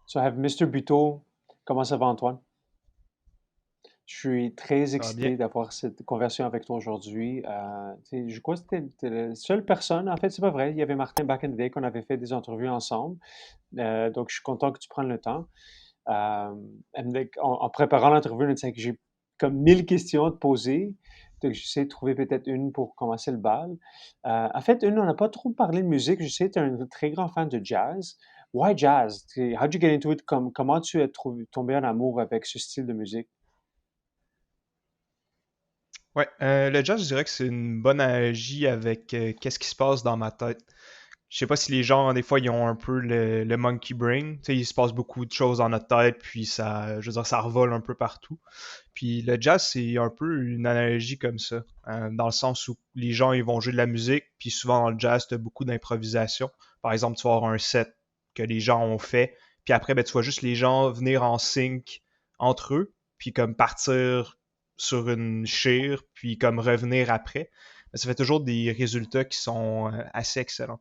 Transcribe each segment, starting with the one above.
So I have Mr. Buteau. Comment ça va, Antoine? Je suis très Ça va bien? excité d'avoir cette conversation avec toi aujourd'hui. Tu sais, je crois que t'es la seule personne. En fait, c'est pas vrai. Il y avait Martin back in the day qu'on avait fait des entrevues ensemble. Donc, je suis content que tu prennes le temps. Euh, en préparant l'entrevue, on a que j'ai comme 1000 questions à te poser. Donc, j'essaie de trouver peut-être une pour commencer le bal. En fait, on n'a pas trop parlé de musique. Je sais que tu es un très grand fan de jazz. Why jazz? How'd you get into it? Comment tu es tombé en amour avec ce style de musique? Ouais, le jazz, je dirais que c'est une bonne analogie avec qu'est-ce qui se passe dans ma tête. Je sais pas si les gens, des fois, ils ont un peu le monkey brain. Tu sais, il se passe beaucoup de choses dans notre tête, puis ça, je veux dire, ça revole un peu partout. Puis le jazz, c'est un peu une analogie comme ça, dans le sens où les gens, ils vont jouer de la musique, puis souvent dans le jazz, tu as beaucoup d'improvisation. Par exemple, tu vas avoir un set que les gens ont fait, puis après, ben, tu vois juste les gens venir en sync entre eux, puis comme partir sur une chire, puis comme revenir après. Ça fait toujours des résultats qui sont assez excellents.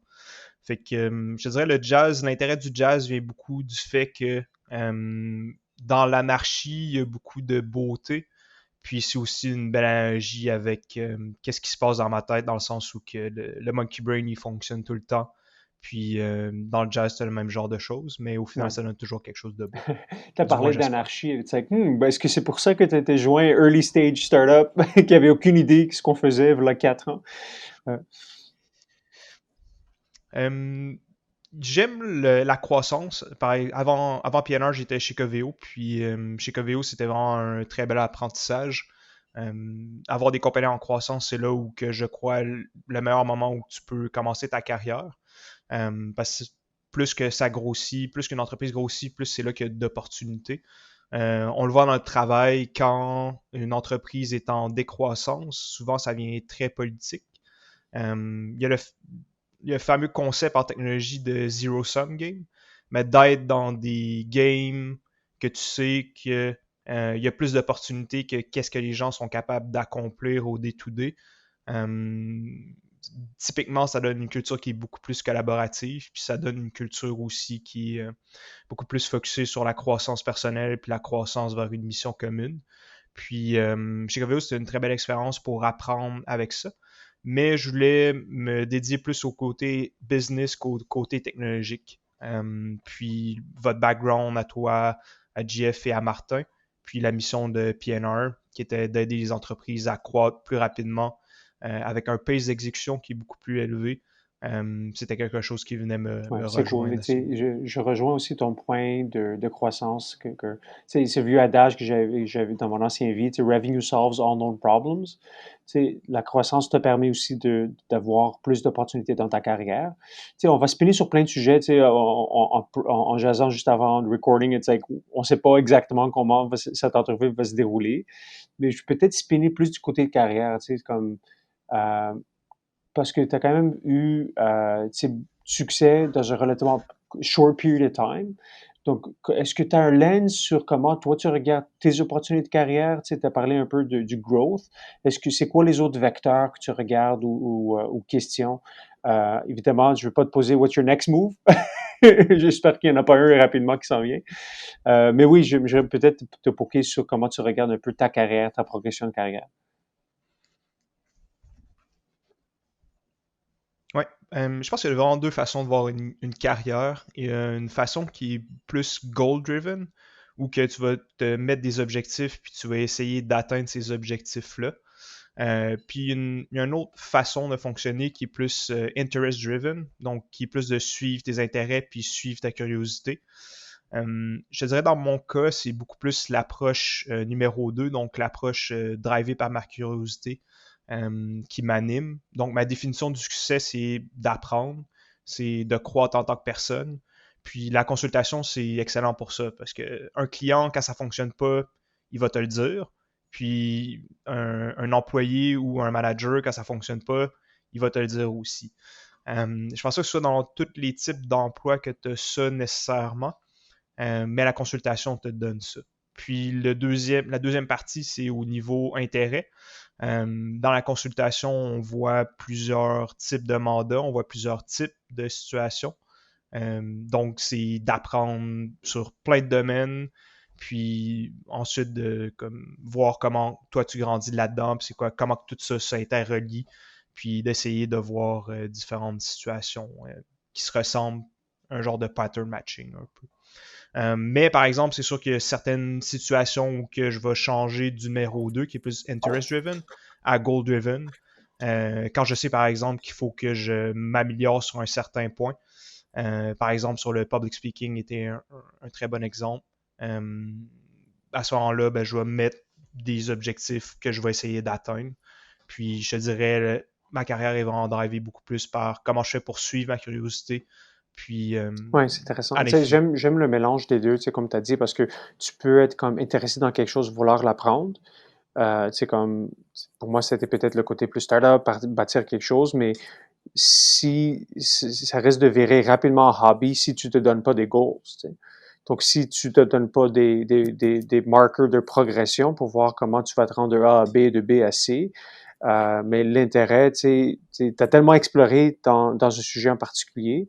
Fait que je te dirais le jazz, l'intérêt du jazz vient beaucoup du fait que dans l'anarchie, il y a beaucoup de beauté. Puis c'est aussi une belle analogie avec qu'est-ce qui se passe dans ma tête, dans le sens où que le monkey brain, il fonctionne tout le temps. Puis dans le jazz, c'est le même genre de choses, mais au final, Ouais. ça donne toujours quelque chose de beau. Tu as Du moins, parlé j'espère. d'anarchie. Ben, est-ce que c'est pour ça que tu étais joint Early Stage Startup, qui avait aucune idée de ce qu'on faisait il y a 4 ans? Euh, Euh, J'aime la croissance. Pareil, avant PNR, j'étais chez Coveo. Puis chez Coveo, c'était vraiment un très bel apprentissage. Avoir des compagnies en croissance, c'est là où que je crois le meilleur moment où tu peux commencer ta carrière. Parce que plus que ça grossit, plus qu'une entreprise grossit, plus c'est là qu'il y a d'opportunités. On le voit dans le travail, quand une entreprise est en décroissance, souvent ça vient très politique. Il y a le fameux concept en technologie de zero-sum game, mais d'être dans des games que tu sais que il y a plus d'opportunités que qu'est-ce que les gens sont capables d'accomplir au day-to-day. Euh, Typiquement, ça donne une culture qui est beaucoup plus collaborative, puis ça donne une culture aussi qui est beaucoup plus focusée sur la croissance personnelle, puis la croissance vers une mission commune. Puis chez Coveo, c'était une très belle expérience pour apprendre avec ça. Mais je voulais me dédier plus au côté business qu'au côté technologique. Puis votre background à toi, à JF et à Martin, puis la mission de PNR, qui était d'aider les entreprises à croître plus rapidement avec un pace d'exécution qui est beaucoup plus élevé. C'était quelque chose qui venait Ouais, me c'est cool. rejoindre Mais à tu ce sais, niveau-là. je rejoins aussi ton point de croissance. Tu sais, ce vieux adage que j'avais dans mon ancien vie, tu sais, revenue solves all known problems. Tu sais, la croissance te permet aussi d'avoir plus d'opportunités dans ta carrière. Tu sais, on va spinner sur plein de sujets. Tu sais, en jasant juste avant le recording, it's like, on ne sait pas exactement comment cette entrevue va se dérouler, mais je peux peut-être spinner plus du côté de carrière. Tu sais, comme euh, parce que tu as quand même eu tu sais, succès dans un relativement short period of time. Donc, est-ce que tu as un lens sur comment toi tu regardes tes opportunités de carrière? Tu sais, as parlé un peu du growth. Est-ce que c'est quoi les autres vecteurs que tu regardes ou questions? Évidemment, je ne veux pas te poser what's your next move. J'espère qu'il n'y en a pas un rapidement qui s'en vient. Mais oui, je vais peut-être te poker sur comment tu regardes un peu ta carrière, ta progression de carrière. Ouais, je pense qu'il y a vraiment deux façons de voir une carrière. Il y a une façon qui est plus goal-driven, où que tu vas te mettre des objectifs, puis tu vas essayer d'atteindre ces objectifs-là. Puis il y a une autre façon de fonctionner qui est plus interest-driven, donc qui est plus de suivre tes intérêts, puis suivre ta curiosité. Je te dirais dans mon cas, c'est beaucoup plus l'approche numéro 2, donc l'approche drivée par ma curiosité qui m'anime. Donc ma définition du succès, c'est d'apprendre, c'est de croître en tant que personne. Puis la consultation, c'est excellent pour ça, parce que un client, quand ça fonctionne pas, il va te le dire. Puis un employé ou un manager, quand ça fonctionne pas, il va te le dire aussi. Je pense pas que ce soit dans tous les types d'emplois que tu as ça nécessairement. Mais la consultation te donne ça. Puis la deuxième partie, c'est au niveau intérêt. Dans la consultation, on voit plusieurs types de mandats, on voit plusieurs types de situations. Donc, c'est d'apprendre sur plein de domaines, puis ensuite de comme, voir comment toi tu grandis là-dedans, puis c'est quoi, comment tout ça s'interrelie, puis d'essayer de voir différentes situations qui se ressemblent, un genre de pattern matching un peu. Mais par exemple, c'est sûr qu'il y a certaines situations où que je vais changer du numéro 2 qui est plus interest-driven à goal-driven. Quand je sais par exemple qu'il faut que je m'améliore sur un certain point. Par exemple, sur le public speaking était un très bon exemple. À ce moment-là, ben, je vais mettre des objectifs que je vais essayer d'atteindre. Puis je te dirais, ma carrière est vraiment drivée beaucoup plus par comment je fais pour suivre ma curiosité, puis Ouais, c'est intéressant. à Tu sais, l'infini. j'aime le mélange des deux, tu sais, comme tu as dit, parce que tu peux être comme intéressé dans quelque chose, vouloir l'apprendre. Tu sais, comme, pour moi, c'était peut-être le côté plus startup, bâtir quelque chose, mais si ça risque de virer rapidement en hobby si tu te donnes pas des goals, tu sais. Donc, si tu te donnes pas des marqueurs de progression pour voir comment tu vas te rendre de A à B, de B à C, mais l'intérêt, tu as tellement exploré dans un sujet en particulier,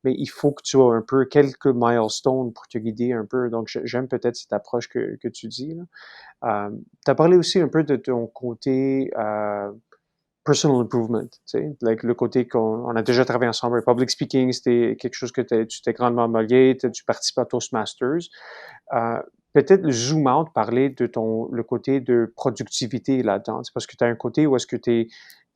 mais il faut que tu aies un peu quelques milestones pour te guider un peu. Donc, j'aime peut-être cette approche que tu dis, là. Tu as parlé aussi un peu de ton côté personal improvement, tu sais, like le côté qu'on on a déjà travaillé ensemble. Public speaking, c'était quelque chose que tu t'es grandement amélioré, tu participes à Toastmasters. Euh, Peut-être zoom out, parler de le côté de productivité là-dedans. C'est parce que tu as un côté où est-ce que tu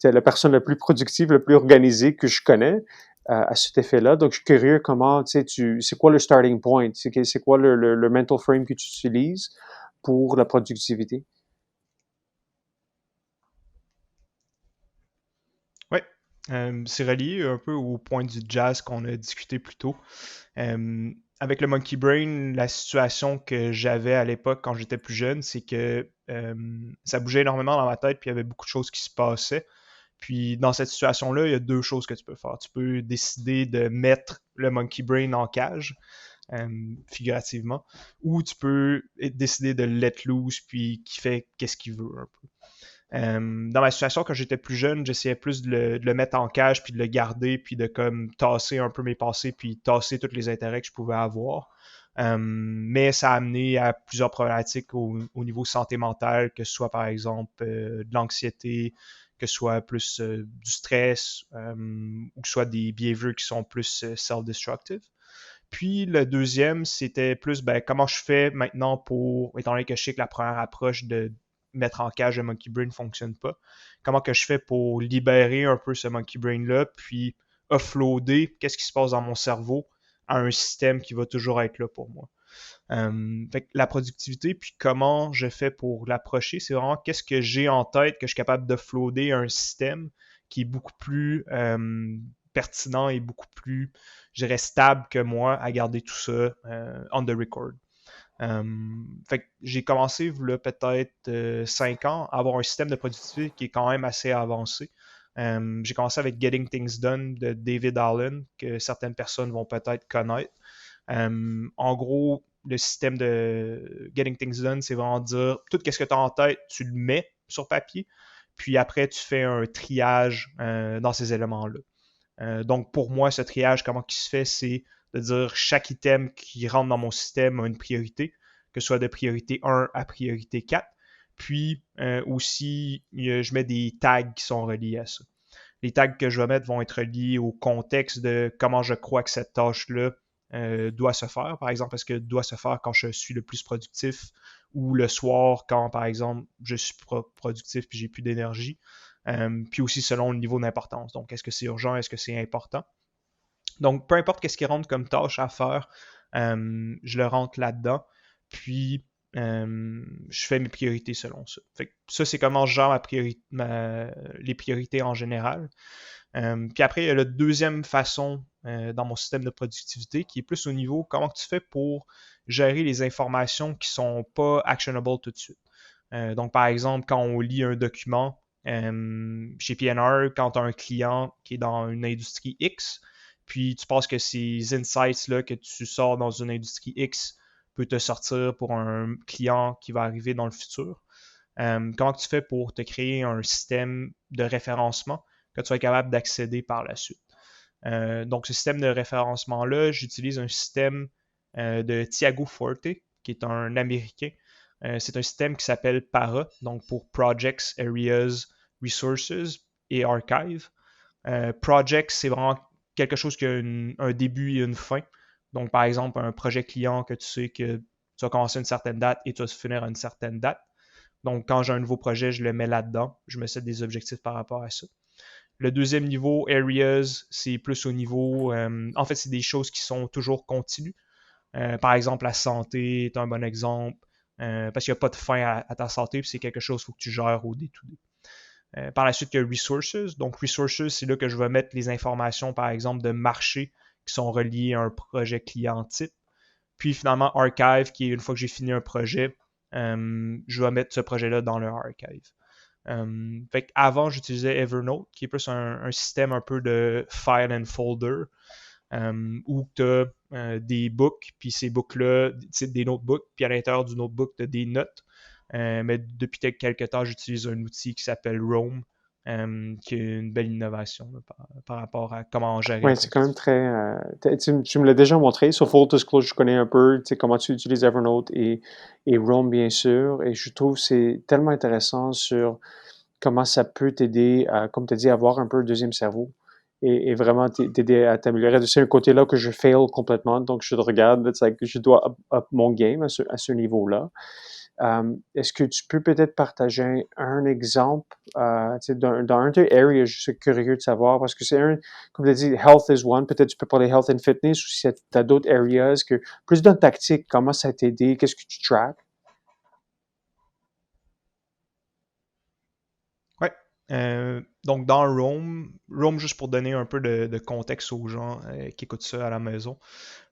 es la personne la plus productive, la plus organisée que je connais à cet effet-là. Donc, je suis curieux comment, tu sais, c'est quoi le starting point? C'est quoi le mental frame que tu utilises pour la productivité? Ouais. C'est relié un peu au point du jazz qu'on a discuté plus tôt. Euh, Avec le Monkey Brain, la situation que j'avais à l'époque quand j'étais plus jeune, c'est que ça bougeait énormément dans ma tête, puis il y avait beaucoup de choses qui se passaient. Puis dans cette situation-là, il y a deux choses que tu peux faire. Tu peux décider de mettre le Monkey Brain en cage, figurativement, ou tu peux décider de le let loose, puis qui fait qu'est-ce qu'il veut un peu. Dans ma situation, quand j'étais plus jeune, j'essayais plus de le mettre en cage, puis de le garder, puis de comme tasser un peu mes passés, puis tasser tous les intérêts que je pouvais avoir. Mais ça a amené à plusieurs problématiques au niveau santé mentale, que ce soit par exemple de l'anxiété, que ce soit plus du stress, ou que ce soit des behaviors qui sont plus self-destructive. Puis le deuxième, c'était plus ben, comment je fais maintenant pour, étant donné que je sais que la première approche de mettre en cage le monkey brain ne fonctionne pas, comment que je fais pour libérer un peu ce monkey brain-là, puis offloader qu'est-ce qui se passe dans mon cerveau à un système qui va toujours être là pour moi. Fait que la productivité, puis comment je fais pour l'approcher, c'est vraiment qu'est-ce que j'ai en tête que je suis capable d'offloader à un système qui est beaucoup plus pertinent et beaucoup plus, je dirais, stable que moi à garder tout ça on the record. Fait que j'ai commencé là, peut-être 5 ans à avoir un système de productivité qui est quand même assez avancé. J'ai commencé avec Getting Things Done de David Allen, que certaines personnes vont peut-être connaître. En gros, le système de Getting Things Done, c'est vraiment dire tout ce que tu as en tête, tu le mets sur papier, puis après, tu fais un triage dans ces éléments-là. Donc, pour moi, ce triage, comment il se fait, c'est de dire chaque item qui rentre dans mon système a une priorité, que ce soit de priorité 1 à priorité 4. Puis aussi, je mets des tags qui sont reliés à ça. Les tags que je vais mettre vont être liés au contexte de comment je crois que cette tâche-là doit se faire. Par exemple, est-ce que doit se faire quand je suis le plus productif ou le soir quand, par exemple, je suis productif puis j'ai plus d'énergie. Puis aussi selon le niveau d'importance. Donc, est-ce que c'est urgent, est-ce que c'est important? Donc, peu importe qu'est-ce qui rentre comme tâche à faire, je le rentre là-dedans. Puis, je fais mes priorités selon ça. Fait que ça, c'est comment je gère les priorités en général. Puis après, il y a la deuxième façon dans mon système de productivité qui est plus au niveau comment tu fais pour gérer les informations qui sont pas actionable tout de suite. Donc, par exemple, quand on lit un document chez PNR, quand tu as un client qui est dans une industrie X, puis tu penses que ces insights-là que tu sors dans une industrie X peut te sortir pour un client qui va arriver dans le futur. Comment tu fais pour te créer un système de référencement que tu sois capable d'accéder par la suite? Donc, ce système de référencement-là, j'utilise un système de Tiago Forte, qui est un Américain. C'est un système qui s'appelle PARA, donc pour Projects, Areas, Resources et Archive. Projects, c'est vraiment quelque chose qui a un début et une fin. Donc, par exemple, un projet client que tu sais que tu vas commencer à une certaine date et tu vas finir à une certaine date. Donc, quand j'ai un nouveau projet, je le mets là-dedans. Je me set des objectifs par rapport à ça. Le deuxième niveau, Areas, c'est plus au niveau... en fait, c'est des choses qui sont toujours continues. Par exemple, la santé est un bon exemple. Parce qu'il n'y a pas de fin à ta santé, puis c'est quelque chose qu'il faut que tu gères au day-to-day. Par la suite, il y a Resources. Donc, Resources, c'est là que je vais mettre les informations, par exemple, de marché qui sont reliées à un projet client type. Puis finalement, Archive, qui est une fois que j'ai fini un projet, je vais mettre ce projet-là dans le Archive. Fait avant, j'utilisais Evernote, qui est plus un système un peu de file and folder, où tu as des books, puis ces books-là, c'est des notebooks, puis à l'intérieur du notebook, tu as des notes. Mais depuis quelques temps, j'utilise un outil qui s'appelle Roam, qui est une belle innovation là, par rapport à comment gérer Ouais, ton c'est quand même quotidien. très. Tu me l'as déjà montré. Sur Full Disclosure, je connais un peu, tu sais, comment tu utilises Evernote et Roam, bien sûr. Et je trouve que c'est tellement intéressant sur comment ça peut t'aider à, comme tu as dit, avoir un peu un deuxième cerveau et vraiment t'aider à t'améliorer. C'est un côté-là que je fail complètement. Donc, je te regarde, it's like, je dois up mon game à ce niveau-là. Est-ce que tu peux peut-être partager un exemple dans un des areas, je suis curieux de savoir, parce que c'est un, comme tu as dit, health is one, peut-être tu peux parler health and fitness, ou si tu as d'autres areas, que plus dans tactique, comment ça t'a aidé, qu'est-ce que tu track? Ouais. Donc dans Roam, juste pour donner un peu de contexte aux gens qui écoutent ça à la maison.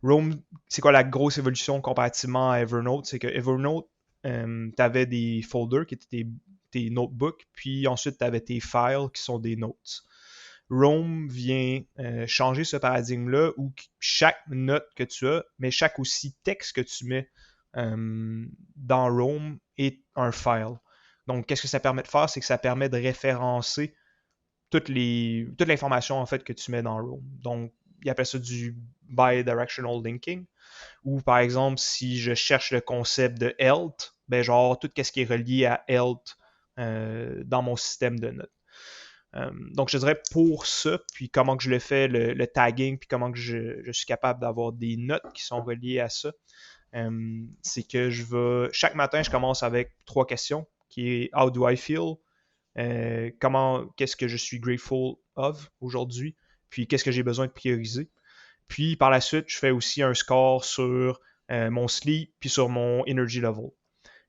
Roam, c'est quoi la grosse évolution comparativement à Evernote? C'est que Evernote, tu avais des folders qui étaient tes notebooks, puis ensuite tu avais tes files qui sont des notes. Roam vient changer ce paradigme-là où chaque note que tu as, mais chaque aussi texte que tu mets dans Roam est un file. Donc, qu'est-ce que ça permet de faire? C'est que ça permet de référencer toute l'information en fait que tu mets dans Roam. Donc, il appelle ça du bidirectional linking. Ou par exemple, si je cherche le concept de health, ben genre tout ce qui est relié à health dans mon système de notes. Donc, je dirais pour ça, puis comment que je le fais, le tagging, puis comment que je suis capable d'avoir des notes qui sont reliées à ça. C'est que chaque matin, je commence avec 3 questions, qui est How do I feel? Qu'est-ce que je suis grateful of aujourd'hui? Puis qu'est-ce que j'ai besoin de prioriser? Puis par la suite, je fais aussi un score sur mon sleep, puis sur mon energy level.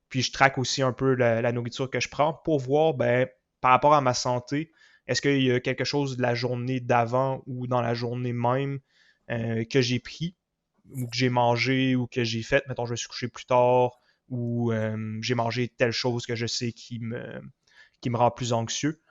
Puis je traque aussi un peu la nourriture que je prends pour voir, ben, par rapport à ma santé, est-ce qu'il y a quelque chose de la journée d'avant ou dans la journée même que j'ai pris ou que j'ai mangé ou que j'ai fait, mettons, je me suis couché plus tard ou j'ai mangé telle chose que je sais qui me rend plus anxieux.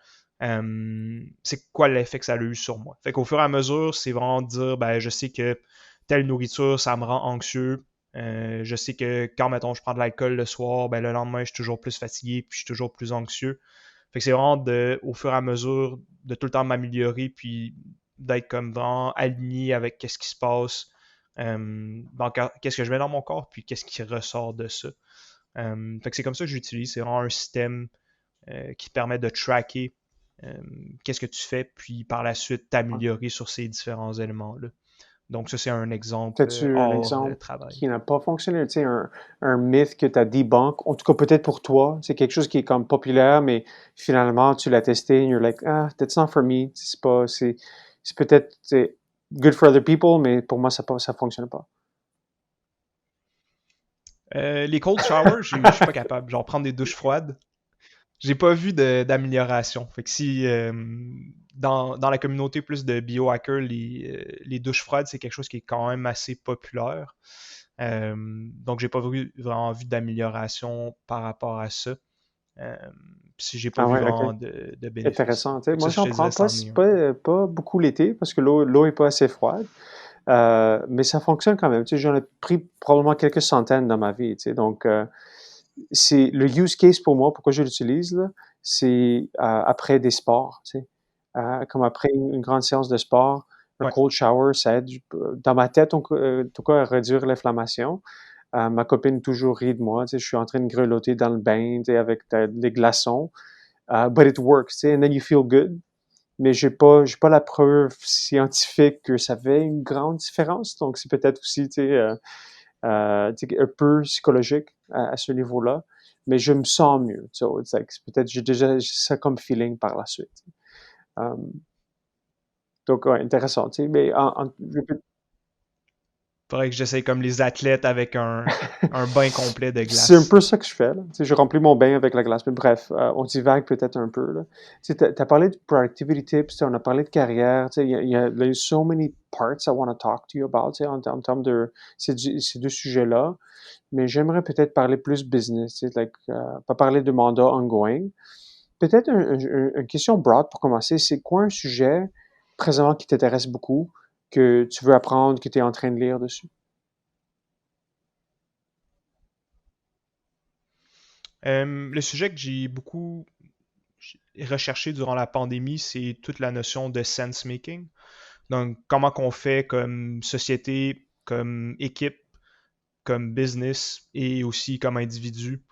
C'est quoi l'effet que ça a eu sur moi. Fait qu'au fur et à mesure, c'est vraiment de dire, ben, je sais que telle nourriture, ça me rend anxieux. Je sais que quand, mettons, je prends de l'alcool le soir, ben, le lendemain, je suis toujours plus fatigué, puis je suis toujours plus anxieux. Fait que c'est vraiment au fur et à mesure de tout le temps m'améliorer, puis d'être comme vraiment aligné avec qu'est-ce qui se passe, qu'est-ce que je mets dans mon corps, puis qu'est-ce qui ressort de ça. Fait que c'est comme ça que j'utilise. C'est vraiment un système qui te permet de tracker qu'est-ce que tu fais, puis par la suite t'améliorer sur ces différents éléments-là. Donc ça, c'est un exemple As-tu un hors exemple travail. qui n'a pas fonctionné? Tu sais, un mythe que tu as debunk, en tout cas peut-être pour toi, c'est quelque chose qui est comme populaire, mais finalement tu l'as testé and you're like, ah, that's not for me. C'est peut-être c'est good for other people, mais pour moi ça fonctionne pas. Les cold showers, je suis pas capable. Genre prendre des douches froides, j'ai pas vu d'amélioration. Fait que si dans la communauté plus de biohackers, les douches froides, c'est quelque chose qui est quand même assez populaire. Donc j'ai pas vraiment vu d'amélioration par rapport à ça. Euh, si j'ai pas Ah vu ouais, ok. vraiment de bénéfices. Intéressant. Tu sais, Fait que moi ça, je j'en te prends dirais, pas, c'en est un. pas beaucoup l'été parce que l'eau est pas assez froide. Mais ça fonctionne quand même. Tu sais, j'en ai pris probablement quelques centaines dans ma vie. Tu sais, donc c'est le use case pour moi, pourquoi je l'utilise, là, c'est après des sports, tu sais. Comme après une grande séance de sport, un Ouais. cold shower, ça aide, dans ma tête, en tout cas, à réduire l'inflammation. Ma copine toujours rit de moi, tu sais, je suis en train de grelotter dans le bain, tu sais, avec des glaçons. But it works, tu sais, and then you feel good. Mais j'ai pas la preuve scientifique que ça fait une grande différence. Donc, c'est peut-être aussi, tu sais, un peu psychologique à ce niveau-là. Mais je me sens mieux. So, it's like, peut-être j'ai ça comme feeling par la suite. Um, donc, ouais, intéressant, tu sais. Mais Faudrait que j'essaye comme les athlètes avec un bain complet de c'est un glace. peu ça que je fais, là. Tu sais, je remplis mon bain avec la glace. Mais bref, on divague peut-être un peu, là. Tu sais, t'as parlé de productivity tips, tu sais, on a parlé de carrière. Tu sais, there's so many parts I want to talk to you about, tu sais, en termes de ces deux sujets-là. Mais j'aimerais peut-être parler plus business, tu sais, like, pas parler de mandat ongoing. Peut-être une question broad pour commencer. C'est quoi un sujet présentement qui t'intéresse beaucoup, que tu veux apprendre, que tu es en train de lire dessus? Le sujet que j'ai beaucoup recherché durant la pandémie, c'est toute la notion de sense making. Donc, comment qu'on fait comme société, comme équipe, comme business et aussi comme individu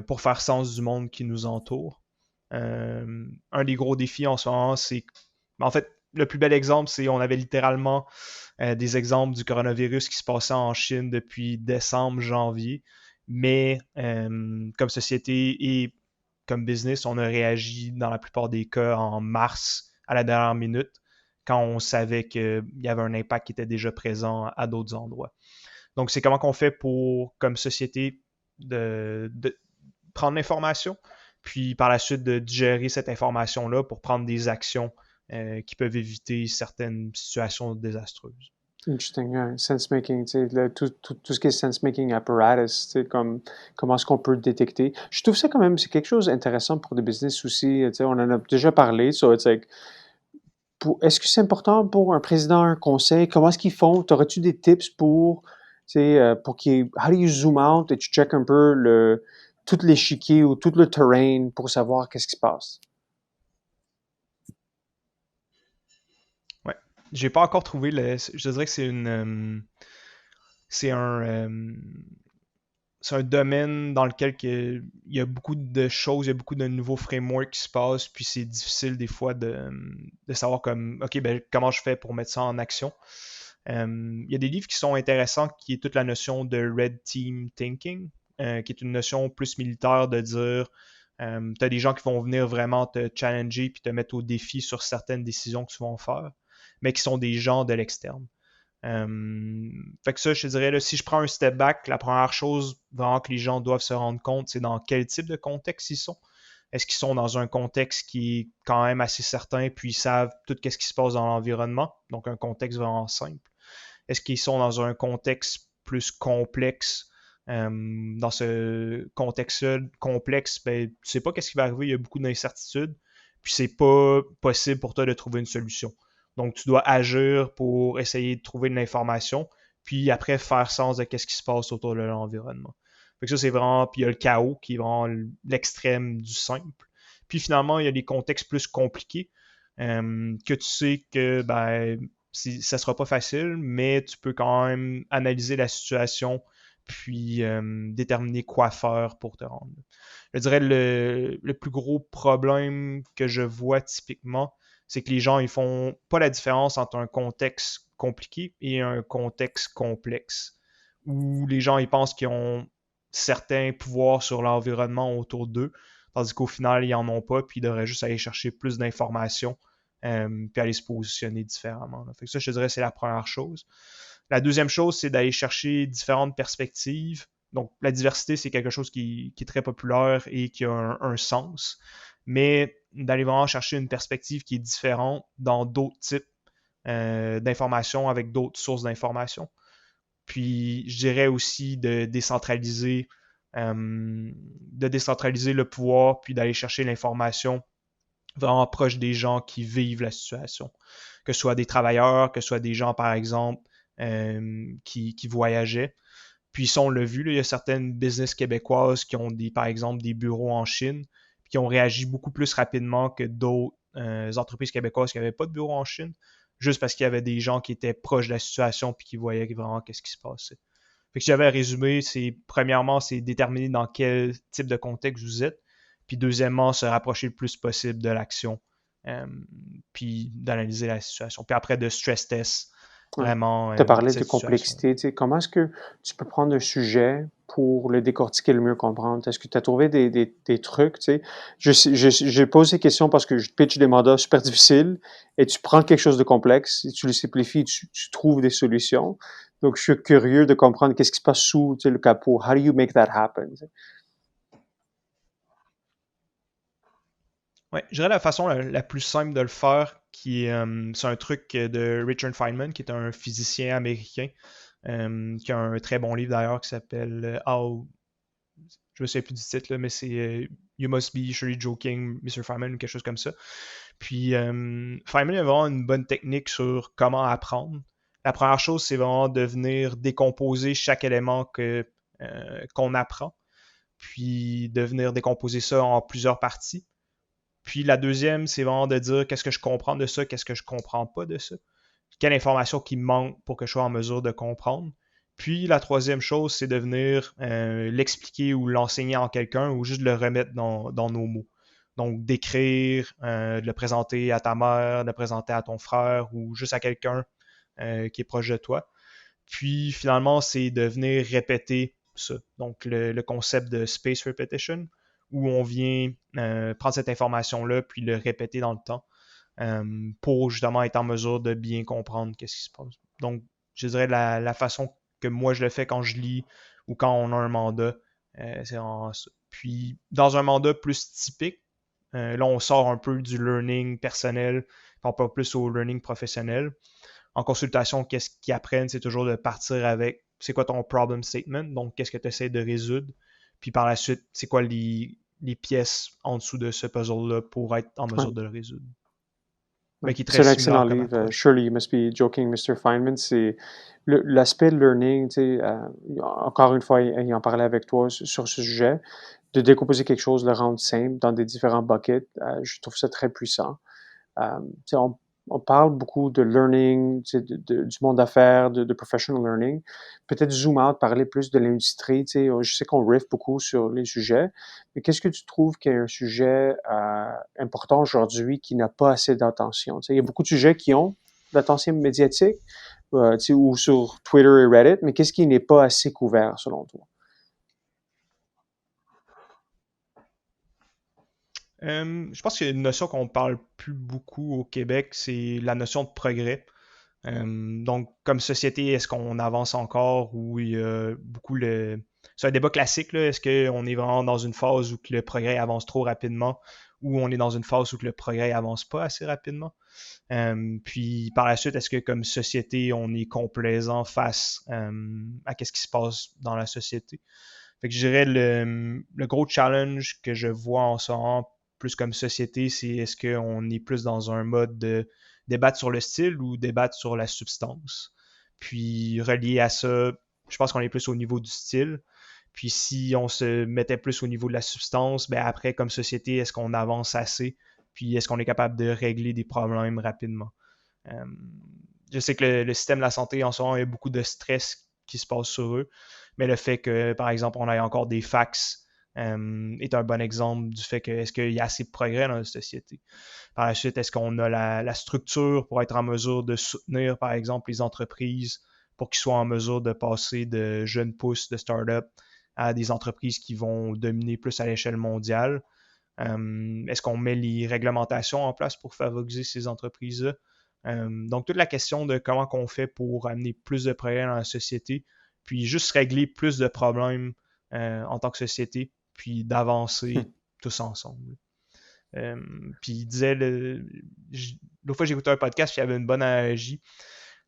pour faire sens du monde qui nous entoure. Un des gros défis en ce moment, c'est... En fait, le plus bel exemple, c'est on avait littéralement des exemples du coronavirus qui se passait en Chine depuis décembre, janvier. Mais comme société et comme business, on a réagi dans la plupart des cas en mars à la dernière minute quand on savait qu'il y avait un impact qui était déjà présent à d'autres endroits. Donc, c'est comment qu'on fait pour, comme société, de prendre l'information, puis par la suite de digérer cette information-là pour prendre des actions qui peuvent éviter certaines situations désastreuses. Interesting, yeah. Sense making, tu sais, tout ce qui est sense making apparatus, tu sais, comme comment est-ce qu'on peut le détecter. Je trouve ça quand même, c'est quelque chose d'intéressant pour des business aussi. Tu sais, on en a déjà parlé, so it's like, est-ce que c'est important pour un président, un conseil? Comment est-ce qu'ils font? T'aurais-tu des tips pour, tu sais, pour qu'ils, how do you zoom out et tu check un peu tout l'échiquier ou tout le terrain pour savoir qu'est-ce qui se passe? Ouais. J'ai pas encore trouvé le. Je dirais que c'est c'est un domaine dans lequel il y a beaucoup de choses, il y a beaucoup de nouveaux frameworks qui se passent, puis c'est difficile des fois de savoir comme, OK, ben, comment je fais pour mettre ça en action. Il y a des livres qui sont intéressants, qui est toute la notion de Red Team Thinking, qui est une notion plus militaire de dire, tu as des gens qui vont venir vraiment te challenger puis te mettre au défi sur certaines décisions que tu vas faire, mais qui sont des gens de l'externe. Fait que ça, je te dirais, là, si je prends un step back, la première chose vraiment que les gens doivent se rendre compte, c'est dans quel type de contexte ils sont. Est-ce qu'ils sont dans un contexte qui est quand même assez certain, puis ils savent tout ce qui se passe dans l'environnement, donc un contexte vraiment simple. Est-ce qu'ils sont dans un contexte plus complexe? Dans ce contexte complexe, ben, tu sais pas qu'est-ce qui va arriver, il y a beaucoup d'incertitudes, puis c'est pas possible pour toi de trouver une solution. Donc, tu dois agir pour essayer de trouver de l'information, puis après faire sens de qu'est-ce qui se passe autour de l'environnement. Fait que ça, c'est vraiment, puis il y a le chaos qui est vraiment l'extrême du simple. Puis finalement, il y a des contextes plus compliqués que tu sais que ben, ça sera pas facile, mais tu peux quand même analyser la situation puis déterminer quoi faire pour te rendre. Je dirais le plus gros problème que je vois typiquement, c'est que les gens ils font pas la différence entre un contexte compliqué et un contexte complexe. Où les gens ils pensent qu'ils ont certains pouvoirs sur l'environnement autour d'eux, tandis qu'au final, ils n'en ont pas, puis ils devraient juste aller chercher plus d'informations, puis aller se positionner différemment. Fait que ça, je te dirais, c'est la première chose. La deuxième chose, c'est d'aller chercher différentes perspectives. Donc, la diversité, c'est quelque chose qui est très populaire et qui a un sens, mais d'aller vraiment chercher une perspective qui est différente dans d'autres types d'informations avec d'autres sources d'informations. Puis, je dirais aussi de décentraliser le pouvoir, puis d'aller chercher l'information vraiment proche des gens qui vivent la situation. Que ce soit des travailleurs, que ce soit des gens, par exemple, qui voyageaient. Puis ça, on l'a vu, là, il y a certaines business québécoises qui ont, par exemple, des bureaux en Chine, puis qui ont réagi beaucoup plus rapidement que d'autres entreprises québécoises qui n'avaient pas de bureau en Chine. juste parce qu'il y avait des gens qui étaient proches de la situation puis qui voyaient vraiment qu'est-ce qui se passait. Fait que si j'avais à résumer, c'est premièrement, c'est déterminer dans quel type de contexte vous êtes, puis deuxièmement, se rapprocher le plus possible de l'action, euh, puis d'analyser la situation. Puis après, de stress test Ouais. vraiment Tu as parlé de cette situation. complexité. Tu sais, comment est-ce que tu peux prendre un sujet pour le décortiquer, le mieux comprendre? Est-ce que tu as trouvé des trucs? Tu sais? J'ai posé ces questions parce que je pitch des mandats super difficiles et tu prends quelque chose de complexe, et tu le simplifies, tu trouves des solutions. Donc, je suis curieux de comprendre qu'est-ce qui se passe sous, tu sais, le capot. How do you make that happen? Tu sais? Ouais, je dirais la façon la plus simple de le faire, c'est un truc de Richard Feynman, qui est un physicien américain, qui a un très bon livre d'ailleurs qui s'appelle How, je me souviens plus du titre, là, mais c'est You Must Be Surely Joking, Mr. Feynman, ou quelque chose comme ça. Puis Feynman a vraiment une bonne technique sur comment apprendre. La première chose, c'est vraiment de venir décomposer chaque élément qu'on apprend, puis de venir décomposer ça en plusieurs parties. Puis la deuxième, c'est vraiment de dire qu'est-ce que je comprends de ça, qu'est-ce que je comprends pas de ça. Quelle information qui me manque pour que je sois en mesure de comprendre. Puis la troisième chose, c'est de venir l'expliquer ou l'enseigner en quelqu'un ou juste le remettre dans nos mots. Donc d'écrire, de le présenter à ta mère, de le présenter à ton frère ou juste à quelqu'un qui est proche de toi. Puis finalement, c'est de venir répéter ça. Donc le concept de space repetition, où on vient prendre cette information-là puis le répéter dans le temps pour justement être en mesure de bien comprendre qu'est-ce qui se passe. Donc, je dirais la façon que moi je le fais quand je lis ou quand on a un mandat, c'est vraiment ça. Puis, dans un mandat plus typique, là, on sort un peu du learning personnel, on part plus au learning professionnel. En consultation, qu'est-ce qu'ils apprennent, c'est toujours de partir avec c'est quoi ton problem statement, donc qu'est-ce que tu essaies de résoudre, puis par la suite, c'est quoi les pièces en dessous de ce puzzle-là pour être en Ouais. mesure de le résoudre. Ouais. Mais qui est très C'est un similaire excellent comme livre. approche. Surely You Must Be Joking, Mr. Feynman. C'est l'aspect learning, tu sais, encore une fois, ayant parlé avec toi sur ce sujet, de décomposer quelque chose, le rendre simple dans des différents buckets, je trouve ça très puissant. Tu sais, on parle beaucoup de learning, tu sais, du monde d'affaires, de professional learning. Peut-être zoom out, parler plus de l'industrie. Tu sais, je sais qu'on riff beaucoup sur les sujets, mais qu'est-ce que tu trouves qui est un sujet important aujourd'hui qui n'a pas assez d'attention? Tu sais, il y a beaucoup de sujets qui ont l'attention médiatique, tu sais, ou sur Twitter et Reddit, mais qu'est-ce qui n'est pas assez couvert selon toi? Je pense qu'il y a une notion qu'on parle plus beaucoup au Québec, c'est la notion de progrès. Donc, comme société, est-ce qu'on avance encore ou il y a beaucoup le... C'est un débat classique, là. Est-ce qu'on est vraiment dans une phase où que le progrès avance trop rapidement ou on est dans une phase où que le progrès avance pas assez rapidement? Puis par la suite, est-ce que comme société, on est complaisant face à ce qui se passe dans la société? Fait que je dirais le gros challenge que je vois en ce moment, plus comme société, c'est est-ce qu'on est plus dans un mode de débattre sur le style ou débattre sur la substance. Puis relié à ça, je pense qu'on est plus au niveau du style. Puis si on se mettait plus au niveau de la substance, ben après, comme société, est-ce qu'on avance assez? Puis est-ce qu'on est capable de régler des problèmes rapidement? Euh, je sais que le système de la santé en ce moment, il y a beaucoup de stress qui se passe sur eux, mais le fait que, par exemple, on ait encore des fax est un bon exemple du fait que est-ce qu'il y a assez de progrès dans la société. Par la suite, est-ce qu'on a la structure pour être en mesure de soutenir, par exemple, les entreprises pour qu'ils soient en mesure de passer de jeunes pousses de start-up à des entreprises qui vont dominer plus à l'échelle mondiale? Est-ce qu'on met les réglementations en place pour favoriser ces entreprises-là? Donc, toute la question de comment on fait pour amener plus de progrès dans la société, puis juste régler plus de problèmes en tant que société, puis d'avancer tous ensemble. Puis il disait, l'autre fois j'ai écouté un podcast, puis il y avait une bonne analogie.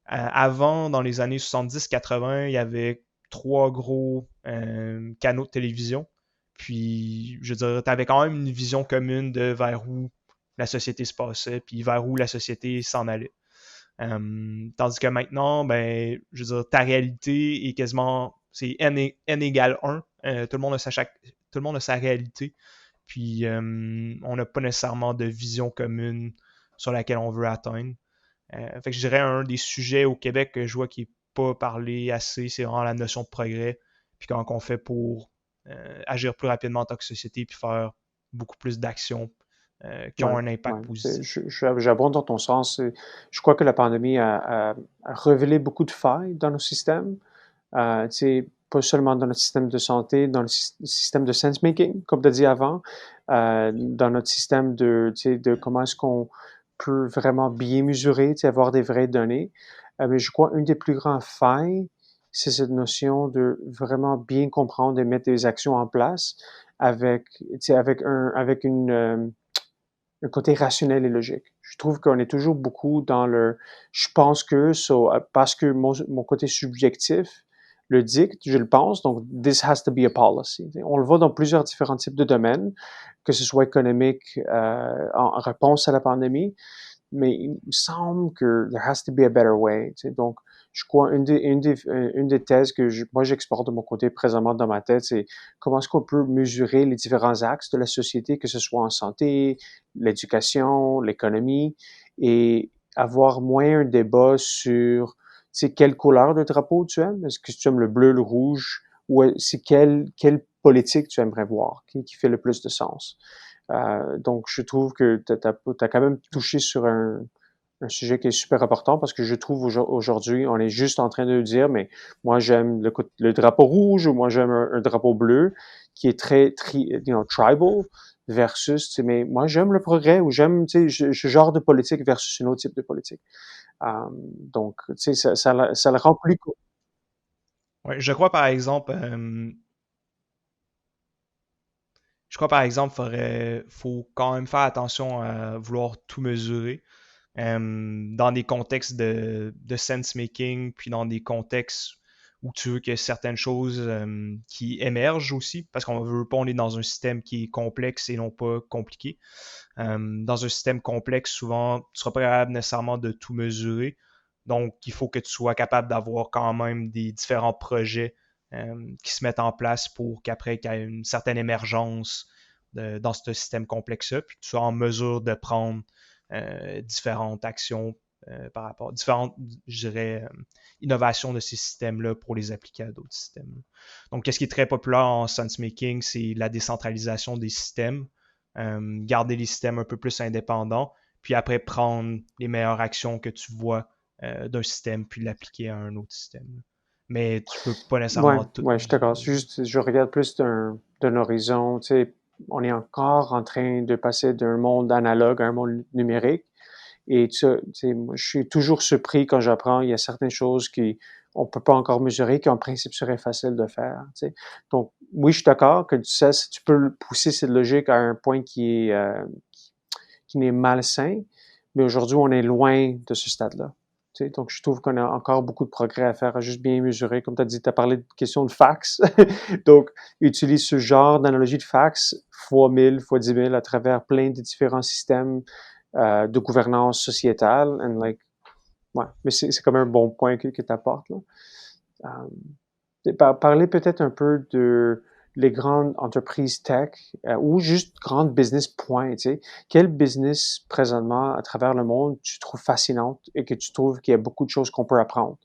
Avant, dans les années 70-80, il y avait trois gros canaux de télévision. Puis, je veux dire, tu avais quand même une vision commune de vers où la société se passait, puis vers où la société s'en allait. Tandis que maintenant, ben, je veux dire, ta réalité est quasiment, c'est n égale 1. Tout le monde a sa réalité. Puis, on n'a pas nécessairement de vision commune sur laquelle on veut atteindre. Fait que je dirais un des sujets au Québec que je vois qui n'est pas parlé assez, c'est vraiment la notion de progrès. Puis comment on fait pour agir plus rapidement en tant que société puis faire beaucoup plus d'actions qui Ouais, ont un ouais. impact positif. J'abonde dans ton sens. Je crois que la pandémie a révélé beaucoup de failles dans nos systèmes. Tu sais, pas seulement dans notre système de santé, dans le système de sense-making, comme tu as dit avant, dans notre système tu sais, de comment est-ce qu'on peut vraiment bien mesurer, tu sais, avoir des vraies données. Mais je crois une des plus grandes failles, c'est cette notion de vraiment bien comprendre et mettre des actions en place avec, tu sais, avec un côté rationnel et logique. Je trouve qu'on est toujours beaucoup dans le je pense que, parce que mon côté subjectif le dicte, je le pense, donc this has to be a policy. On le voit dans plusieurs différents types de domaines, que ce soit économique en réponse à la pandémie, mais il me semble que there has to be a better way. Tu sais. Donc, je crois une des thèses que moi j'exporte de mon côté présentement dans ma tête, c'est comment est-ce qu'on peut mesurer les différents axes de la société, que ce soit en santé, l'éducation, l'économie, et avoir moins un débat sur c'est quelle couleur de drapeau tu aimes. Est-ce que tu aimes le bleu, le rouge, ou c'est quelle politique tu aimerais voir, qui fait le plus de sens. Donc, je trouve que tu as quand même touché sur un sujet qui est super important parce que je trouve aujourd'hui, on est juste en train de dire, mais moi j'aime le drapeau rouge ou moi j'aime un drapeau bleu qui est très tribal versus, mais moi j'aime le progrès ou j'aime ce genre de politique versus un autre type de politique. Donc, tu sais, ça le rend plus cool. Ouais, je crois par exemple, faut quand même faire attention à vouloir tout mesurer. Dans des contextes de sense-making, puis dans des contextes où tu veux que certaines choses qui émergent aussi, parce qu'on veut pas, on est dans un système qui est complexe et non pas compliqué. Dans un système complexe, souvent, tu ne seras pas capable nécessairement de tout mesurer. Donc, il faut que tu sois capable d'avoir quand même des différents projets qui se mettent en place pour qu'après, qu'il y ait une certaine émergence dans ce système complexe-là, puis que tu sois en mesure de prendre différentes actions par rapport à différentes, je dirais, innovations de ces systèmes-là pour les appliquer à d'autres systèmes. Donc, qu'est-ce qui est très populaire en sense-making, c'est la décentralisation des systèmes, garder les systèmes un peu plus indépendants, puis après prendre les meilleures actions que tu vois d'un système, puis l'appliquer à un autre système. Mais tu peux pas Ouais, nécessairement tout ouais, je suis d'accord. mesurer. C'est juste, je regarde plus d'un horizon. Tu sais, on est encore en train de passer d'un monde analogue à un monde numérique. Et tu sais, moi, je suis toujours surpris quand j'apprends, il y a certaines choses qui on peut pas encore mesurer, qui en principe seraient faciles de faire. Tu sais. Donc, oui, je suis d'accord que tu peux pousser cette logique à un point qui n'est malsain, mais aujourd'hui, on est loin de ce stade-là. Tu sais, donc, je trouve qu'on a encore beaucoup de progrès à faire, à juste bien mesurer. Comme tu as dit, tu as parlé de question de fax. Donc, utilise ce genre d'analogie de fax fois 1000, fois 10 000 à travers plein de différents systèmes de gouvernance sociétale. And like, ouais, mais c'est comme un bon point que tu apportes. Là. Parler peut-être un peu de les grandes entreprises tech ou juste grandes business points. Tu sais. Quel business présentement à travers le monde tu trouves fascinante et que tu trouves qu'il y a beaucoup de choses qu'on peut apprendre?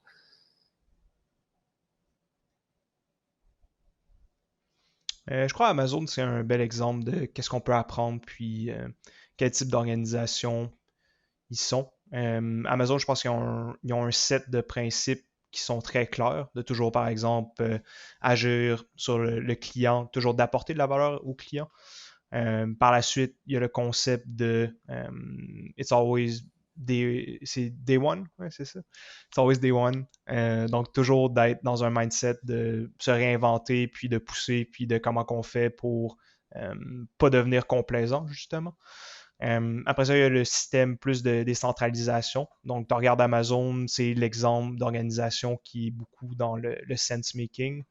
Je crois Amazon, c'est un bel exemple de qu'est-ce qu'on peut apprendre, puis quel type d'organisation ils sont. Amazon, je pense ils ont un set de principes qui sont très clairs, de toujours, par exemple, agir sur le client, toujours d'apporter de la valeur au client. Par la suite, il y a le concept de It's always c'est day one, ouais, c'est ça. It's always day one. Donc, toujours d'être dans un mindset de se réinventer, puis de pousser, puis de comment qu'on fait pour pas devenir complaisant, justement. Après ça, il y a le système plus de décentralisation. Donc, tu regardes Amazon, c'est l'exemple d'organisation qui est beaucoup dans le sense-making.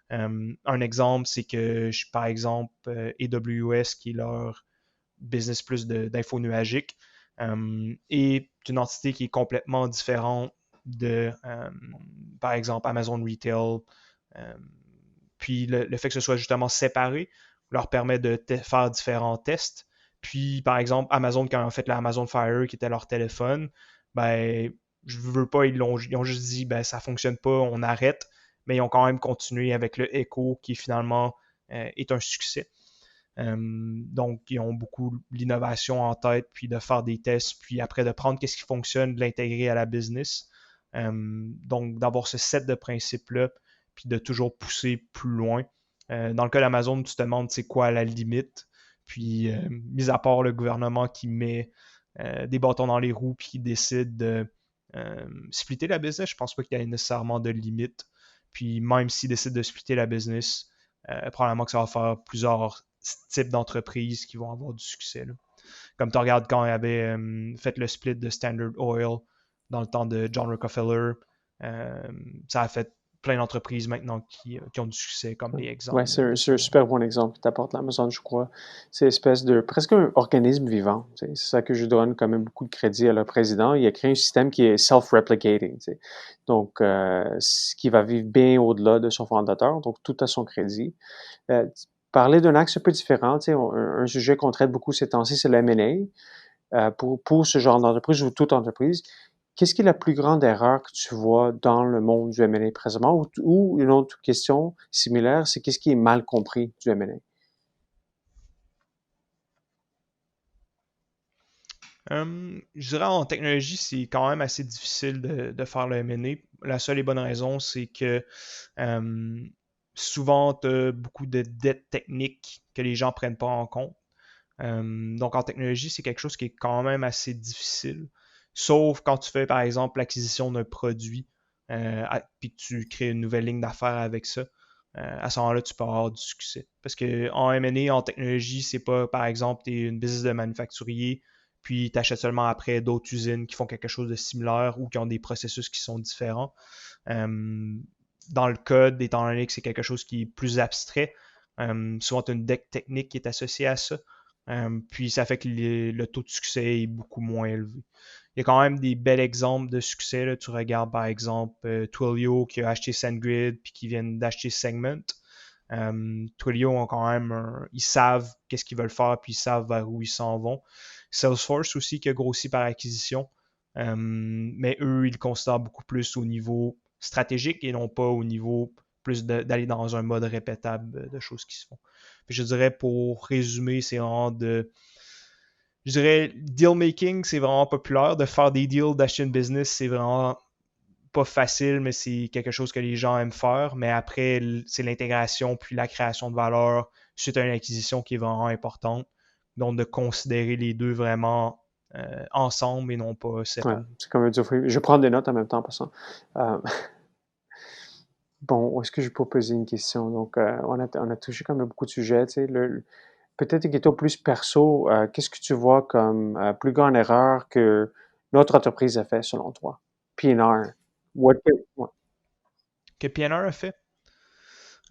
Un exemple, c'est que, par exemple, AWS, qui est leur business plus d'info nuagique, est une entité qui est complètement différente de, par exemple, Amazon Retail. Euh, puis le fait que ce soit justement séparé leur permet de faire différents tests. Puis, par exemple, Amazon, quand ils ont fait l'Amazon Fire, qui était leur téléphone, ben, je veux pas, ils ont juste dit, ben, ça fonctionne pas, on arrête, mais ils ont quand même continué avec le Echo qui finalement est un succès. Donc, ils ont beaucoup l'innovation en tête, puis de faire des tests, puis après de prendre qu'est-ce qui fonctionne, de l'intégrer à la business. Donc, d'avoir ce set de principes-là, puis de toujours pousser plus loin. Dans le cas d'Amazon, tu te demandes c'est quoi la limite. Puis, mis à part le gouvernement qui met des bâtons dans les roues, puis qui décide de splitter la business, je pense pas qu'il y ait nécessairement de limite. Puis, même s'ils décident de splitter la business, probablement que ça va faire plusieurs types d'entreprises qui vont avoir du succès. Là. Comme tu regardes quand il avait fait le split de Standard Oil dans le temps de John Rockefeller, ça a fait plein d'entreprises maintenant qui ont du succès, comme des Ouais, exemples c'est de un ça. super bon exemple que tu apportes l'Amazon, je crois. C'est une espèce de presque un organisme vivant. C'est ça que je donne quand même beaucoup de crédit à leur président. Il a créé un système qui est self-replicating. Donc, ce qui va vivre bien au-delà de son fondateur, donc tout à son crédit. Parler d'un axe un peu différent, un sujet qu'on traite beaucoup ces temps-ci, c'est le M&A. Pour ce genre d'entreprise ou toute entreprise, qu'est-ce qui est la plus grande erreur que tu vois dans le monde du M&A présentement? Ou une autre question similaire, c'est qu'est-ce qui est mal compris du M&A? Je dirais en technologie, c'est quand même assez difficile de faire le M&A. La seule et bonne raison, c'est que euh, souvent, tu as beaucoup de dettes techniques que les gens prennent pas en compte. Donc en technologie, c'est quelque chose qui est quand même assez difficile. Sauf quand tu fais, par exemple, l'acquisition d'un produit, puis que tu crées une nouvelle ligne d'affaires avec ça. À ce moment-là, tu peux avoir du succès. Parce que en M&A, en technologie, c'est pas, par exemple, tu es une business de manufacturier, puis tu achètes seulement après d'autres usines qui font quelque chose de similaire ou qui ont des processus qui sont différents. Euh, Dans le code, étant donné que c'est quelque chose qui est plus abstrait, souvent tu as une deck technique qui est associée à ça. Puis ça fait que le taux de succès est beaucoup moins élevé. Il y a quand même des bels exemples de succès. Là. Tu regardes par exemple Twilio qui a acheté SendGrid puis qui viennent d'acheter Segment. Twilio ont quand même ils savent qu'est-ce qu'ils veulent faire puis ils savent vers où ils s'en vont. Salesforce aussi qui a grossi par acquisition. Mais eux, ils le considèrent beaucoup plus au niveau stratégique et non pas au niveau plus d'aller dans un mode répétable de choses qui se font. Puis je dirais pour résumer, c'est vraiment de. Je dirais deal making, c'est vraiment populaire. De faire des deals, d'acheter une business, c'est vraiment pas facile, mais c'est quelque chose que les gens aiment faire. Mais après, c'est l'intégration puis la création de valeur suite à une acquisition qui est vraiment importante. Donc de considérer les deux vraiment ensemble et non pas Ouais, séparés. c'est comme un dur fruit. Je prends des notes en même temps, en passant. Euh, bon, est-ce que je peux poser une question? Donc, on a touché quand même beaucoup de sujets, tu sais. Peut-être une question plus perso. Qu'est-ce que tu vois comme plus grande erreur que notre entreprise a fait, selon toi? P&R. Ouais. Que PNR a fait.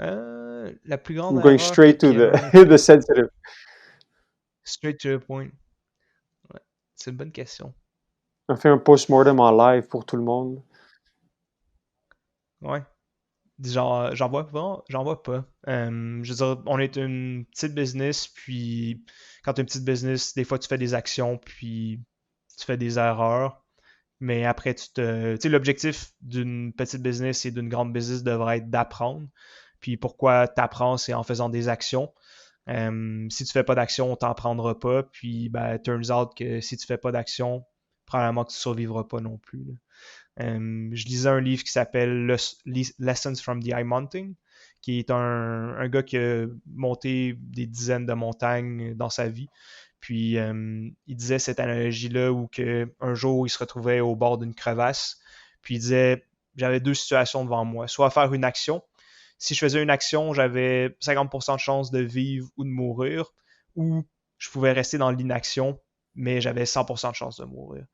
La plus grande I'm going erreur que straight to the, PNR a the fait. sensitive. Straight to the point. Ouais, c'est une bonne question. On fait un post-mortem en live pour tout le monde. Ouais. Genre, j'en vois pas. Je veux dire, on est une petite business, puis quand tu es une petite business, des fois tu fais des actions, puis tu fais des erreurs. Mais après, tu sais, l'objectif d'une petite business et d'une grande business devrait être d'apprendre. Puis pourquoi t'apprends, c'est en faisant des actions. Si tu fais pas d'action, on t'en prendra pas. Puis, ben, turns out que si tu fais pas d'action, probablement que tu survivras pas non plus. Là. Je lisais un livre qui s'appelle Lessons from the High Mountain, qui est un gars qui a monté des dizaines de montagnes dans sa vie. Puis il disait cette analogie-là où un jour il se retrouvait au bord d'une crevasse. Puis il disait j'avais deux situations devant moi. Soit faire une action. Si je faisais une action, j'avais 50% de chance de vivre ou de mourir. Ou je pouvais rester dans l'inaction, mais j'avais 100% de chance de mourir.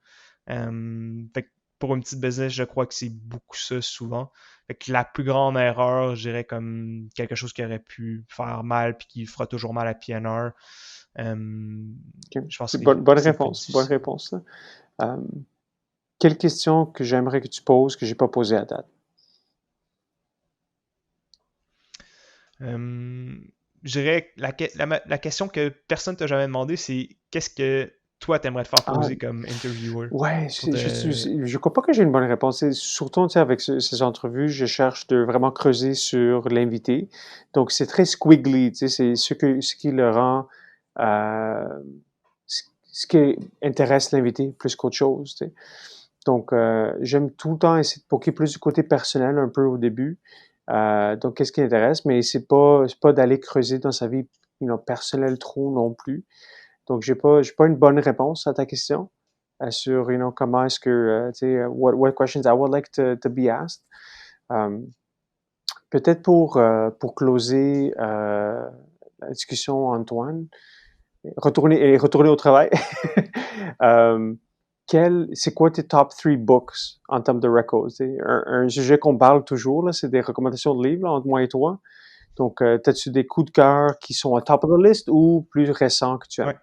Fait que pour une petite business, je crois que c'est beaucoup ça souvent. Fait que la plus grande erreur, je dirais comme quelque chose qui aurait pu faire mal puis qui fera toujours mal à PNR. Ok. Je pense C'est que bonne c'est le plus réponse. Bonne difficile. réponse, ça. Euh, quelle question que j'aimerais que tu poses que j'ai pas posée à date? Euh, je dirais la question que personne t'a jamais demandé, c'est qu'est-ce que toi, t'aimerais te faire Ah, poser comme interviewer ouais, pour te... je crois pas que j'ai une bonne réponse. Surtout, tu sais, avec ces entrevues, je cherche de vraiment creuser sur l'invité. Donc, c'est très squiggly, tu sais, c'est ce qui le rend, euh, ce qui intéresse l'invité plus qu'autre chose, tu sais. Donc, j'aime tout le temps essayer de poker plus du côté personnel un peu au début. Donc, qu'est-ce qui intéresse, mais c'est pas d'aller creuser dans sa vie, personnelle trop non plus. Donc, j'ai pas une bonne réponse à ta question sur, comment est-ce que, tu sais, what questions I would like to be asked. Um, Peut-être pour closer la discussion, Antoine, retourner au travail. um, c'est quoi tes top 3 books en termes de records? Un sujet qu'on parle toujours, là, c'est des recommandations de livres là, entre moi et toi. Donc, as-tu des coups de cœur qui sont à top of the list ou plus récents que tu aimes? Ouais.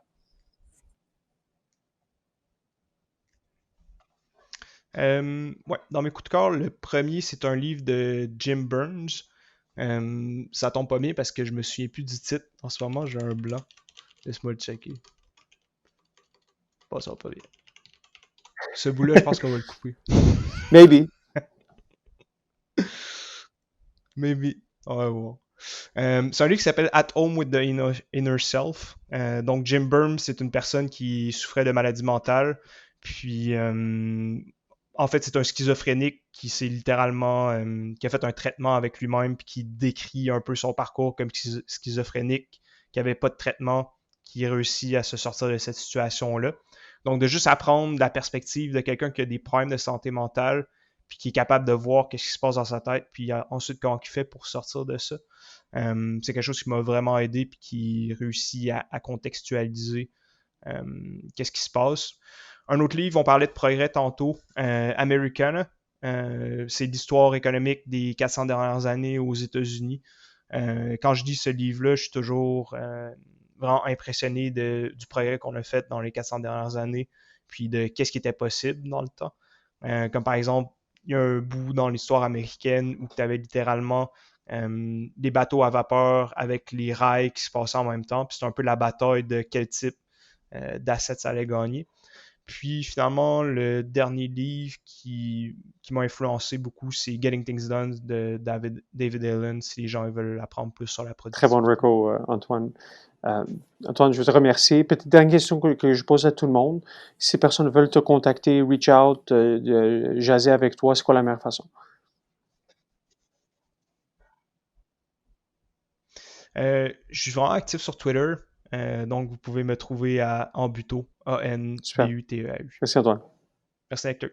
Ouais, dans mes coups de cœur, le premier, c'est un livre de Jim Burns. Ça tombe pas bien parce que je me souviens plus du titre. En ce moment, j'ai un blanc. Laisse-moi le checker. Ça va pas bien. Ce bout-là, je pense qu'on va le couper. Maybe. Maybe. Ouais, ouais. C'est un livre qui s'appelle At Home with the Inner Self. Donc, Jim Burns, c'est une personne qui souffrait de maladie mentale. Puis, en fait, c'est un schizophrénique qui s'est littéralement, qui a fait un traitement avec lui-même, puis qui décrit un peu son parcours comme schizophrénique, qui avait pas de traitement, qui réussit à se sortir de cette situation-là. Donc, de juste apprendre la perspective de quelqu'un qui a des problèmes de santé mentale, puis qui est capable de voir qu'est-ce qui se passe dans sa tête, puis ensuite comment il fait pour sortir de ça. C'est quelque chose qui m'a vraiment aidé, puis qui réussit à contextualiser qu'est-ce qui se passe. Un autre livre, on parlait de progrès tantôt, Americana. C'est l'histoire économique des 400 dernières années aux États-Unis. Quand je dis ce livre-là, je suis toujours vraiment impressionné du progrès qu'on a fait dans les 400 dernières années, puis de qu'est-ce qui était possible dans le temps. Comme par exemple, il y a un bout dans l'histoire américaine où tu avais littéralement des bateaux à vapeur avec les rails qui se passaient en même temps. Puis c'est un peu la bataille de quel type d'assets ça allait gagner. Puis finalement, le dernier livre qui m'a influencé beaucoup, c'est Getting Things Done de David Allen, si les gens veulent apprendre plus sur la Très bon productivité. reco, Antoine. Antoine, je veux te remercier. Petite dernière question que je pose à tout le monde. Si ces personnes veulent te contacter, reach out, jaser avec toi, c'est quoi la meilleure façon? Je suis vraiment actif sur Twitter, donc vous pouvez me trouver à Ambuto, Super. Anbuteu. Merci, Antoine. Merci, Hector.